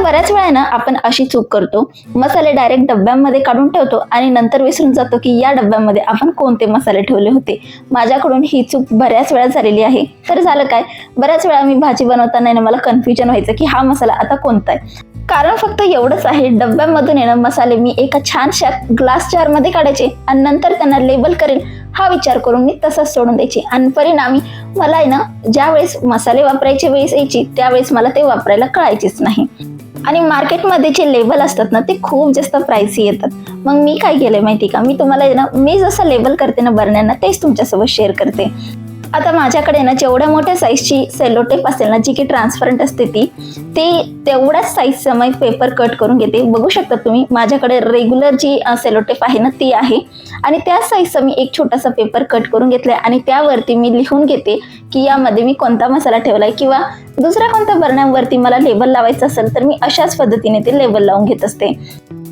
बऱ्याच वेळा ना आपण अशी चूक करतो, मसाले डायरेक्ट डब्यांमध्ये काढून ठेवतो आणि नंतर विसरून जातो की या डब्यामध्ये आपण कोणते मसाले ठेवले होते. माझ्याकडून ही चूक बऱ्याच वेळा झालेली आहे. तर झालं काय, बऱ्याच वेळा मी भाजी बनवताना ना मला कन्फ्युजन व्हायचं की हा मसाला आता कोणता आहे. कारण फक्त एवढंच आहे, डब्यामधून येणं मसाले मी एका छानशा ग्लास जारमध्ये काढायचे आणि नंतर त्यांना लेबल करेल हा विचार करून मी तसंच सोडून द्यायची आणि परिणामी मला आहे ना ज्या वेळेस मसाले वापरायची वेळेस यायची त्यावेळेस मला ते वापरायला कळायचेच नाही. आणि मार्केटमध्ये जे लेबल असतात ना ते खूप जास्त प्राइसी येतात. मग मी काय केलंय माहिती का, मी तुम्हाला ना मी जसं लेबल करते ना बरण्यांना तेच तुमच्यासोबत शेअर करते. आता माझ्याकडे ना जेवढ्या मोठ्या साईजची सेलो टेप असेल ना जी की ट्रान्सपरंट असते ती तेवढ्याच साईजचा मी पेपर कट करून घेते. बघू शकता तुम्ही माझ्याकडे रेग्युलर जी सेलो टेप आहे ना ती आहे आणि त्याच साईजचा मी एक छोटासा पेपर कट करून घेतलाय आणि त्यावरती मी लिहून घेते की यामध्ये मी कोणता मसाला ठेवलाय किंवा दुसऱ्या कोणत्या बरण्यांवरती मला लेबल लावायचं असेल तर मी अशाच पद्धतीने ते लेबल लावून घेत असते.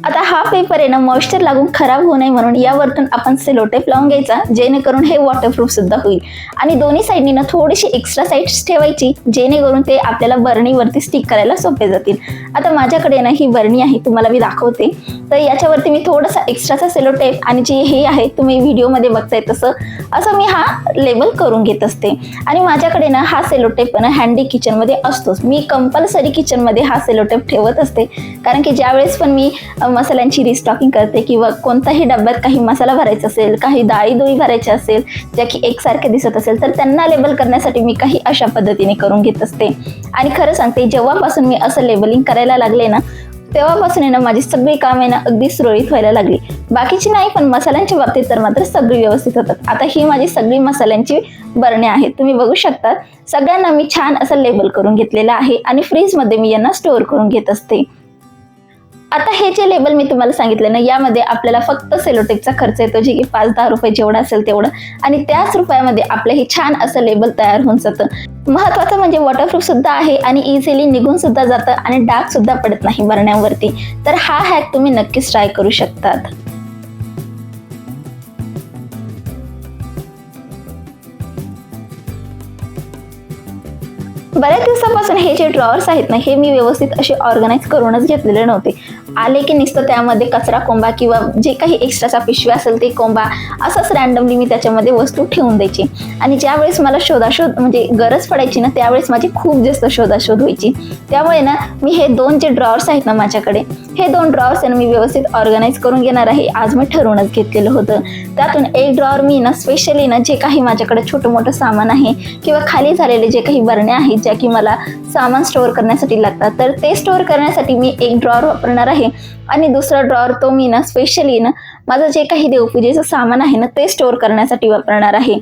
आता हा पेपर आहे ना मॉइश्चर लागून खराब होऊ नये म्हणून यावरतून आपण सेलो टेप लावून घ्यायचा, जेणेकरून हे वॉटरप्रूफ सुद्धा होईल. आणि दोन्ही साईडनी ना थोडीशी एक्स्ट्रा साईड्स ठेवायची, जेणेकरून ते आपल्याला बरणीवरती स्टिक करायला सोपे जातील. आता माझ्याकडे ना ही बरणी आहे, तुम्हाला मी दाखवते. तर याच्यावरती मी थोडासा एक्स्ट्राचा सेलो टेप आणि जे हे आहे तुम्ही व्हिडिओमध्ये बघताय तसं असं मी हा लेबल करून घेत असते. आणि माझ्याकडे ना हा सेलो टेप ना हँडी किचनमध्ये असतोच. मी कंपल्सरी किचनमध्ये हा सेलो टेप ठेवत असते, कारण की ज्यावेळेस पण मी मसाल्यांची रिस्टॉकिंग करते किंवा कोणताही डब्यात काही मसाला भरायचा असेल, काही डाळी भरायच्या असेल ज्या की एकसारखे दिसत असेल तर त्यांना लेबल करण्यासाठी मी काही अशा पद्धतीने करून घेत असते. आणि खरं सांगते, जेव्हापासून मी असं लेबलिंग करायला लागले ना तेव्हापासून आहे ना माझी सगळी कामे ना अगदी सुरळीत व्हायला लागली. बाकीची नाही, पण मसाल्यांच्या बाबतीत तर मात्र सगळी व्यवस्थित होतात. आता ही माझी सगळी मसाल्यांची बरणी आहेत, तुम्ही बघू शकता. सगळ्यांना मी छान असं लेबल करून घेतलेलं आहे आणि फ्रीजमध्ये मी यांना स्टोअर करून घेत असते. आता हे जे लेबल मी तुम्हाला सांगितलं ना यामध्ये आपल्याला फक्त सेलोटेपचा खर्च येतो, जे की 5-10 रुपये जेवढा असेल तेवढं, आणि त्याच रुपयामध्ये आपलं हे छान असं लेबल तयार होऊन जातं. महत्त्वाचं म्हणजे वॉटरप्रूफ सुद्धा आहे आणि इझिली निघून सुद्धा जातं आणि डाग सुद्धा पडत नाही बरण्यांवरती. तर हा हॅक तुम्ही नक्कीच ट्राय करू शकतात. बऱ्याच दिवसापासून हे जे ड्रॉवर्स आहेत ना हे मी व्यवस्थित असे ऑर्गनाईज करूनच घेतलेले नव्हते. आले की नुसतं त्यामध्ये कचरा कोंबा किंवा जे काही एक्स्ट्राचा पिशवी असेल ते कोंबा असंच रँडमली मी त्याच्यामध्ये वस्तू ठेवून द्यायची. आणि ज्यावेळेस मला शोधाशोध म्हणजे गरज पडायची ना त्यावेळेस माझी खूप जास्त शोधाशोध व्हायची. त्यामुळे ना मी हे 2 जे ड्रॉवर्स आहेत ना माझ्याकडे, हे 2 ड्रॉवर्स आहे ना मी व्यवस्थित ऑर्गनाईज करून घेणार आहे. आज मी ठरवूनच घेतलेलं होतं. त्यातून एक ड्रॉवर मी ना स्पेशली ना जे काही माझ्याकडे छोटं मोठं सामान आहे किंवा खाली झालेले जे काही बरण्या आहेत ज्या की मला सामान स्टोअर करण्यासाठी लागतात, तर ते स्टोअर करण्यासाठी मी एक ड्रॉवर वापरणार आहे. आणि दुसरा ड्रॉवर तो मी ना स्पेशली ना माझं जे काही देवपूजेचं सामान आहे ना ते स्टोअर करण्यासाठी वापरणार आहे.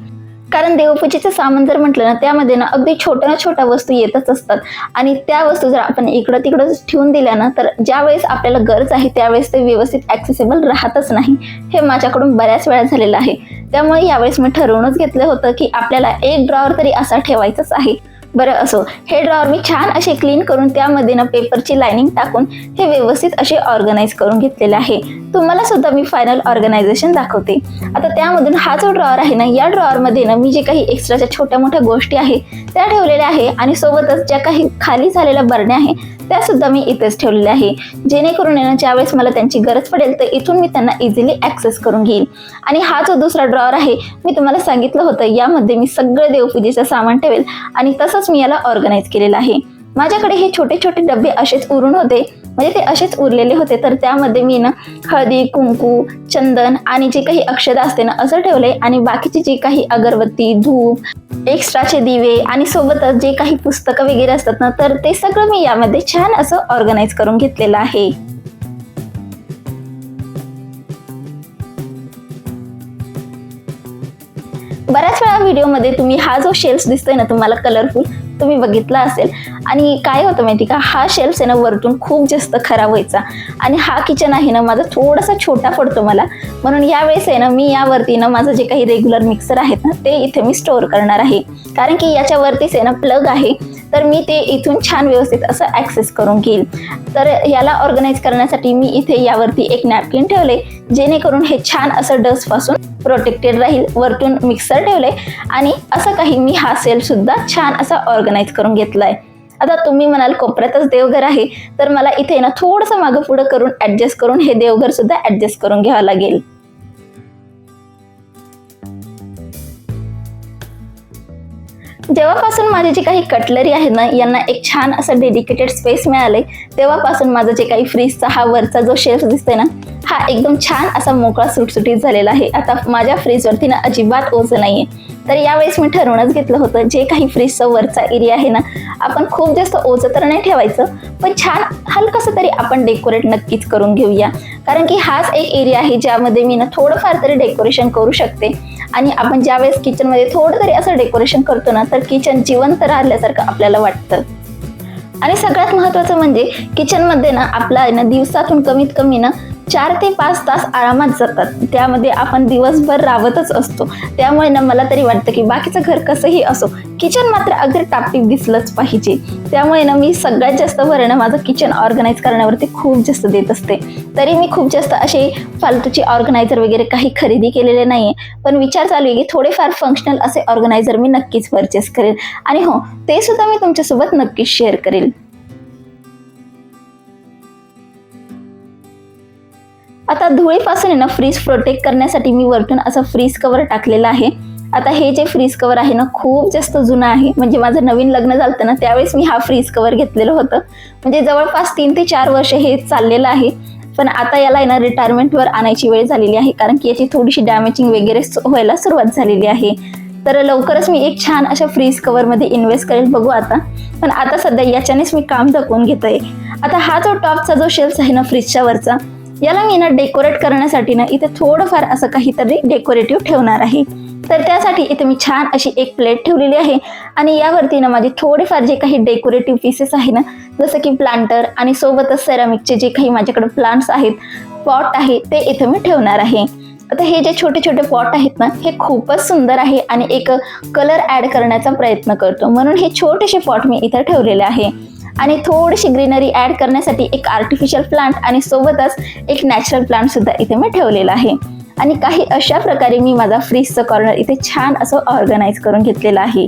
कारण देवपूजेचं सामान जर म्हटलं ना त्यामध्ये ना अगदी छोट्या वस्तू येतच असतात आणि त्या वस्तू जर आपण इकडं तिकडं ठेवून दिल्या ना तर ज्या वेळेस आपल्याला गरज आहे त्यावेळेस ते व्यवस्थित ॲक्सेसिबल राहतच नाही. हे माझ्याकडून बऱ्याच वेळा झालेलं आहे. त्यामुळे यावेळेस मी ठरवूनच घेतलं होतं की आपल्याला एक ड्रॉवर तरी असा ठेवायचाच आहे. बरं असो, हे ड्रॉवर मी छान असे क्लीन करून त्यामध्ये ना पेपरची लायनिंग टाकून हे व्यवस्थित असे ऑर्गनाईज करून घेतलेले आहे. तुम्हाला सुद्धा मी फायनल ऑर्गनायझेशन दाखवते. आता त्यामधून हा जो ड्रॉवर आहे ना या ड्रॉवरमध्ये ना मी जे काही एक्स्ट्राच्या छोट्या मोठ्या गोष्टी आहे त्या ठेवलेल्या आहे आणि सोबतच ज्या काही खाली झालेल्या बरण्या आहे त्या सुद्धा मी इथेच ठेवलेल्या आहे, जेणेकरून ना ज्यावेळेस मला त्यांची गरज पडेल तर इथून मी त्यांना इझिली ॲक्सेस करून घेईल. आणि हा जो दुसरा ड्रॉवर आहे मी तुम्हाला सांगितलं होतं यामध्ये मी सगळं देवपूजेचं सामान ठेवेल आणि तसंच मी याला ऑर्गनाईज केलेलं आहे. माझ्याकडे हे छोटे छोटे डबे असेच उरून होते, म्हणजे ते असेच उरलेले होते. तर त्यामध्ये मी ना हळदी, कुंकू, चंदन आणि जे काही अक्षता असते ना असं ठेवले आणि बाकीचे जे काही अगरबत्ती, धूप, एक्स्ट्राचे दिवे आणि सोबतच जे काही पुस्तकं वगैरे असतात ना तर ते सगळं मी यामध्ये छान असं ऑर्गनाईज करून घेतलेलं आहे. बऱ्याच वेळा व्हिडिओमध्ये तुम्ही हा जो शेल्फ दिसतोय ना तुम्हाला कलरफुल तुम्ही बघितला असेल. आणि काय होतं माहिती का, हा शेल्फ आहे ना वरतून खूप जास्त खराब व्हायचा आणि हा किचन आहे ना माझा थोडासा छोटा पडतो मला, म्हणून यावेळेस आहे ना मी यावरती ना माझं जे काही रेग्युलर मिक्सर आहेत ना ते इथे मी स्टोअर करणार आहे. कारण की याच्यावरतीच आहे ना प्लग आहे, तर मी ते इथून छान व्यवस्थित असं ॲक्सेस करून घेईल. तर याला ऑर्गनाईज करण्यासाठी मी इथे यावरती एक नॅपकिन ठेवले, जेणेकरून हे छान असं डस्टपासून प्रोटेक्टेड राहील. वरतून मिक्सर ठेवले आणि असं काही मी हा सेल सुद्धा छान असा ऑर्गनाईज करून घेतलाय. आता तुम्ही म्हणाल कोपऱ्यातच देवघर आहे, तर मला इथे ना थोडंसं मागं पुढं करून ॲडजस्ट करून हे देवघर सुद्धा ॲडजस्ट करून घ्यावं लागेल. जेव्हापासून माझी जी काही कटलरी आहे ना, यांना एक छान असं डेडिकेटेड स्पेस मिळालंय, तेव्हापासून माझं जे काही फ्रीजचा हा वरचा जो शेल्फ दिसतोय ना, हा एकदम छान असा मोकळा सुटसुटीत झालेला आहे. आता माझ्या फ्रीजवरती ना अजिबात ओझं नाहीये. तर यावेळेस मी ठरवूनच घेतलं होतं, जे काही फ्रीजचा वरचा एरिया आहे ना, आपण खूप जास्त ओझं तर नाही ठेवायचं, पण छान हलकंसं तरी आपण डेकोरेट नक्कीच करून घेऊया. कारण की हाच एक एरिया आहे ज्यामध्ये मी ना थोडंफार तरी डेकोरेशन करू शकते. आणि आपण ज्यावेळेस किचनमध्ये थोडं तरी असं डेकोरेशन करतो ना, तर किचन जिवंत राहिल्यासारखं आपल्याला वाटतं. आणि सगळ्यात महत्त्वाचं म्हणजे किचनमध्ये ना आपला ना दिवसातून कमीत कमी ना 4 ते 5 तास आरामात जातात. त्यामध्ये आपण दिवसभर राबतच असतो. त्यामुळे ना मला तरी वाटतं की बाकीचं घर कसंही असो, किचन मात्र अगदी टापटीप दिसलंच पाहिजे. त्यामुळे ना मी सगळ्यात जास्त भर ना माझं किचन ऑर्गनाईज करण्यावरती खूप जास्त देत असते. तरी मी खूप जास्त असे फालतूचे ऑर्गनायझर वगैरे काही खरेदी केलेले नाहीये, पण विचार चालू आहे की थोडेफार फंक्शनल असे ऑर्गनायझर मी नक्कीच परचेस करेल. आणि हो, ते सुद्धा मी तुमच्यासोबत नक्कीच शेअर करेल. आता धुळीपासून आहे ना फ्रीज प्रोटेक्ट करण्यासाठी मी वरतून असं फ्रीज कव्हर टाकलेलं आहे. आता हे जे फ्रीज कव्हर आहे ना खूप जास्त जुनं आहे. म्हणजे माझं नवीन लग्न झालं ना त्यावेळेस मी हा फ्रीज कव्हर घेतलेलं होतं. म्हणजे जवळपास 3 ते 4 वर्ष हे चाललेलं आहे. पण आता याला आहे ना रिटायरमेंटवर आणायची वेळ झालेली आहे, कारण की याची थोडीशी डॅमेजिंग वगैरे व्हायला सुरुवात झालेली आहे. तर लवकरच मी एक छान अशा फ्रीज कव्हरमध्ये इन्व्हेस्ट करेल, बघू आता. पण आता सध्या याच्यानेच मी काम दाखवून घेतोय. आता हा जो टॉपचा जो शेल्फ आहे ना फ्रीजच्या वरचा, याला मी ना डेकोरेट करण्यासाठी ना इथे थोडंफार असं काहीतरी डेकोरेटिव्ह ठेवणार आहे. तर त्यासाठी इथे मी छान अशी एक प्लेट ठेवलेली आहे आणि यावरती ना माझे थोडेफार जे काही डेकोरेटिव्ह पीसेस आहे ना, जसं की प्लांटर आणि सोबतच सेरामिकचे जे काही माझ्याकडे प्लांट्स आहेत, पॉट आहे, ते इथे मी ठेवणार आहे. आता हे जे छोटे छोटे पॉट आहेत ना, हे खूपच सुंदर आहे आणि एक कलर ॲड करण्याचा प्रयत्न करतो, म्हणून हे छोटेसे पॉट मी इथे ठेवलेले आहे. आणि थोडीशी ग्रीनरी ॲड करण्यासाठी एक आर्टिफिशियल प्लांट आणि सोबतच एक नॅचरल प्लांट सुद्धा इथे मी ठेवलेला आहे. आणि काही अशा प्रकारे मी माझा फ्रीजचं कॉर्नर इथे छान असं ऑर्गनाईज करून घेतलेलं आहे.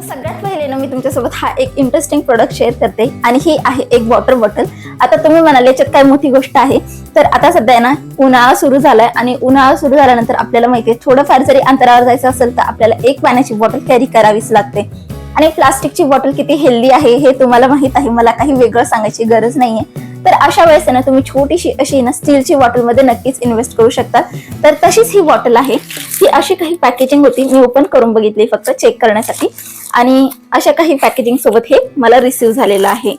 सगळ्यात पहिले ना मी तुमच्यासोबत हा एक इंटरेस्टिंग प्रोडक्ट शेअर करते आणि ही आहे एक वॉटर बॉटल. आता तुम्ही म्हणाले याच्यात काय मोठी गोष्ट आहे, तर आता सध्या ना उन्हाळा सुरू झालाय आणि उन्हाळा सुरू झाल्यानंतर आपल्याला माहितीये थोडंफार जरी अंतरावर जायचं असेल तर आपल्याला एक पाण्याची बॉटल कॅरी करावीच लागते. आणि प्लास्टिकची बॉटल किती हेल्दी आहे हे तुम्हाला माहित आहे, मला काही वेगळं सांगायची गरज नाहीये. तर अशा वेळेस ना तुम्ही छोटीशी अशी ना स्टीलची बॉटलमध्ये नक्कीच इन्व्हेस्ट करू शकता. तर तशीच ही बॉटल आहे. ही अशी काही पॅकेजिंग होती, मी ओपन करून बघितली फक्त चेक करण्यासाठी, आणि अशा काही पॅकेजिंग सोबत हे मला रिसीव्ह झालेलं आहे.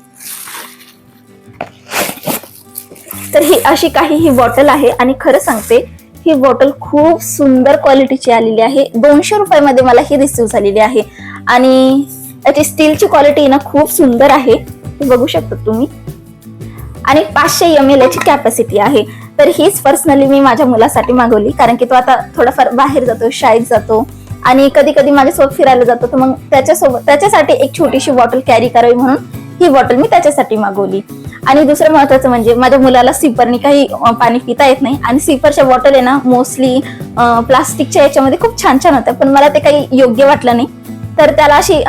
तर ही अशी काही ही बॉटल आहे आणि खरं सांगते ही बॉटल खूप सुंदर क्वालिटीची आलेली आहे. 200 रुपयामध्ये मला ही रिसीव्ह झालेली आहे आणि याची स्टीलची क्वालिटी ना खूप सुंदर आहे, बघू शकता तुम्ही. आणि 500 ml याची कॅपॅसिटी आहे. तर हीच पर्सनली मी माझ्या मुलासाठी मागवली, कारण की तो आता थोडाफार बाहेर जातो, शाळेत जातो आणि कधी कधी माझ्यासोबत फिरायला जातो, तर मग त्याच्यासाठी एक छोटीशी बॉटल कॅरी करावी म्हणून ही बॉटल मी त्याच्यासाठी मागवली. आणि दुसरं महत्वाचं म्हणजे माझ्या मुलाला सिपरनी काही पाणी पिता येत नाही आणि सिपरच्या बॉटल आहे ना मोस्टली प्लास्टिकच्या याच्यामध्ये खूप छान छान होत्या, पण मला ते काही योग्य वाटलं नाही. तर त्याला अशी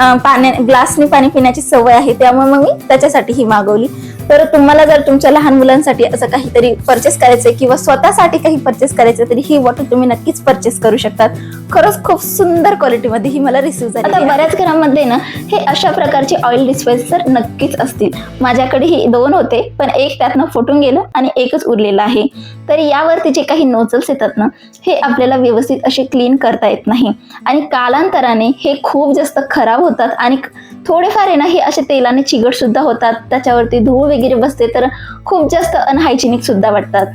ग्लासनी पाणी पिण्याची सवय आहे, त्यामुळे मग मी त्याच्यासाठी ही मागवली. तर तुम्हाला जर तुमच्या लहान मुलांसाठी असं काहीतरी परचेस करायचंय किंवा स्वतःसाठी काही परचेस करायचं तरी ही बॉटल तुम्ही नक्कीच परचेस करू शकतात. खरंच खूप सुंदर क्वालिटीमध्ये ही मला रिसीव्ह झाली. आता बऱ्याच घरांमध्ये ना हे अशा प्रकारचे ऑइल डिस्पेन्सर नक्कीच असतील. माझ्याकडे ही 2 होते, पण एक त्यातनं फुटून गेलं आणि एकच उरलेलं आहे. तर यावरती जे काही नोझल्स येतात ना, हे आपल्याला व्यवस्थित असे क्लीन करता येत नाही आणि कालांतराने हे खूप जास्त खराब होतात आणि थोडेफार आहे ना हे असे तेलाने चिकट सुद्धा होतात, त्याच्यावरती धूळ वगैरे बसते, तर खूप जास्त अनहायजेनिक सुद्धा वाटतात.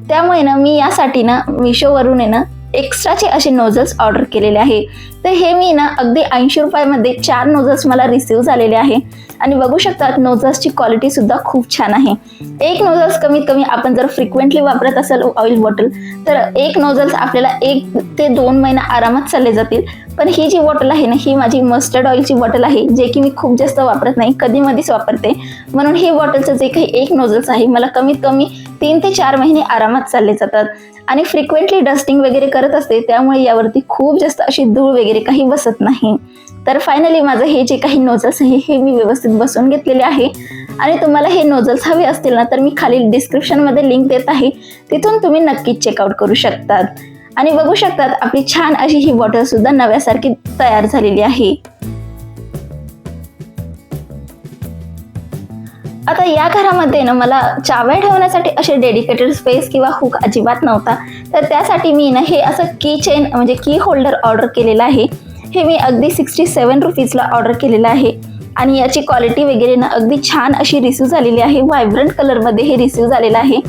त्यामुळे ना मी यासाठी ना मिशोवरून आहे ना एक्स्ट्राचे असे नोझल्स ऑर्डर केलेले आहे. तर हे मी ना अगदी 80 रुपयामध्ये 4 नोझल्स मला रिसीव्ह झालेले आहे आणि बघू शकता नोझल्सची क्वालिटी सुद्धा खूप छान आहे. एक नोझल्स कमीत कमी आपण जर फ्रिक्वेंटली वापरत असेल ऑइल बॉटल, तर एक नोझल्स आपल्याला 1 ते 2 महिना आरामात चालले जातील. पण ही जी बॉटल आहे ना, ही माझी मस्टर्ड ऑइलची बॉटल आहे, जे की मी खूप जास्त वापरत नाही, कधी मधीच वापरते. म्हणून ही बॉटलचं जे काही एक नोझल्स आहे मला कमीत कमी 3 ते 4 महिने आरामात चालले जातात आणि फ्रिक्वेंटली डस्टिंग वगैरे करत असते, त्यामुळे यावरती खूप जास्त अशी धूळ वगैरे काही बसत नाही. तर फायनली माझं हे जे काही नोझल्स आहे हे मी व्यवस्थित बसवून घेतलेले आहे आणि तुम्हाला हे नोझल्स हवे असतील ना तर मी खाली डिस्क्रिप्शनमध्ये लिंक देत आहे, तिथून तुम्ही नक्कीच चेकआउट करू शकतात. आणि बघू शकतात आपली छान अशी ही बॉटल सुद्धा नव्यासारखी तयार झालेली आहे. आता या घरामध्ये ना मला चाव्या ठेवण्यासाठी असे डेडिकेटेड स्पेस किंवा हुक अजिबात नव्हता, तर त्यासाठी मी ना हे असं की चेन म्हणजे की होल्डर ऑर्डर केलेलं आहे. हे मी अगदी 67 रुपीजला ऑर्डर केलेलं आहे आणि याची क्वालिटी वगैरे ना अगदी छान अशी रिसीव्ह झालेली आहे. व्हायब्रंट कलरमध्ये हे रिसीव्ह झालेलं आहे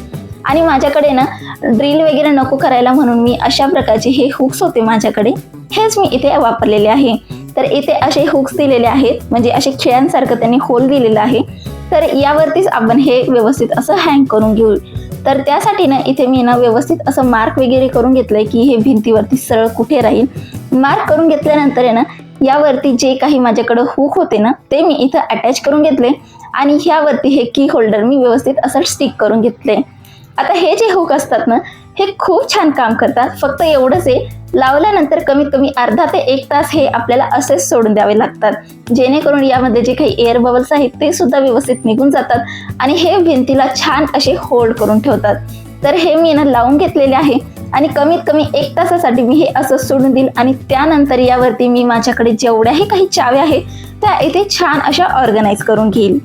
आणि माझ्याकडे ना ड्रिल वगैरे नको करायला म्हणून मी अशा प्रकारचे हे हुक्स होते माझ्याकडे, हेच मी इथे वापरलेले आहे. तर इथे असे हुक्स दिलेले आहेत, म्हणजे असे खिळ्यांसारखं त्यांनी होल दिलेलं आहे. तर यावरतीच आपण हे व्यवस्थित असं हँग करून घेऊ. तर त्यासाठी ना इथे मी ना व्यवस्थित असं मार्क वगैरे करून घेतलंय की हे भिंतीवरती सरळ कुठे राहील. मार्क करून घेतल्यानंतर आहे ना यावरती जे काही माझ्याकडे हुक होते ना ते मी इथं अटॅच करून घेतले आणि ह्यावरती हे की होल्डर मी व्यवस्थित असं स्टिक करून घेतले. आता हे जे हुक असतात ना हे खूप छान काम करतात. फक्त एवढंच आहे, लावल्यानंतर कमीत कमी अर्धा ते 1 तास हे आपल्याला असेच सोडून द्यावे लागतात, जेणेकरून यामध्ये जे काही एअर बबल्स आहेत ते सुद्धा व्यवस्थित निघून जातात आणि हे भिंतीला छान असे होल्ड करून ठेवतात. तर हे मी ना लावून घेतलेले आहे आणि कमीत कमी 1 तासासाठी मी हे असं सोडून देईल आणि त्यानंतर यावरती मी माझ्याकडे जेवढ्याही काही चाव्या आहेत त्या इथे छान अशा ऑर्गनाइज करून घेईल.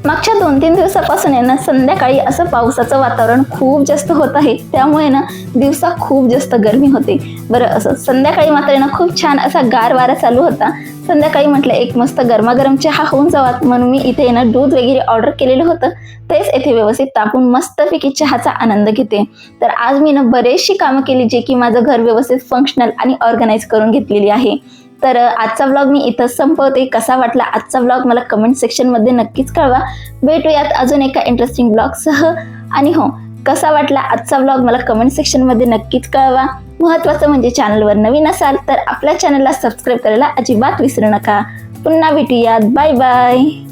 मागच्या 2-3 दिवसापासून आहे ना संध्याकाळी असं पावसाचं वातावरण खूप जास्त होत आहे, त्यामुळे ना दिवसा खूप जास्त गरमी होते. बरं असं संध्याकाळी मात्र ना खूप छान असा गार वारा चालू होता. संध्याकाळी म्हटलं एक मस्त गरमागरम चहा होऊन जावा म्हणून मी इथे ना दूध वगैरे ऑर्डर केलेलं होतं, तेच येथे व्यवस्थित तापून मस्तपैकी चहाचा आनंद घेते. तर आज मी ना बरेचशी कामं केली जे की माझं घर व्यवस्थित फंक्शनल आणि ऑर्गनाइज करून घेतलेली आहे. तर आजचा व्लॉग मी इथंच संपवते. कसा वाटला आजचा व्लॉग मला कमेंट सेक्शनमध्ये नक्कीच कळवा. भेटूयात अजून एका इंटरेस्टिंग व्लॉगसह. आणि हो, कसा वाटला आजचा व्लॉग मला कमेंट सेक्शनमध्ये नक्कीच कळवा. महत्त्वाचं म्हणजे चॅनलवर नवीन असाल तर आपल्या चॅनलला सबस्क्राईब करायला अजिबात विसरू नका. पुन्हा भेटूयात. Bye bye.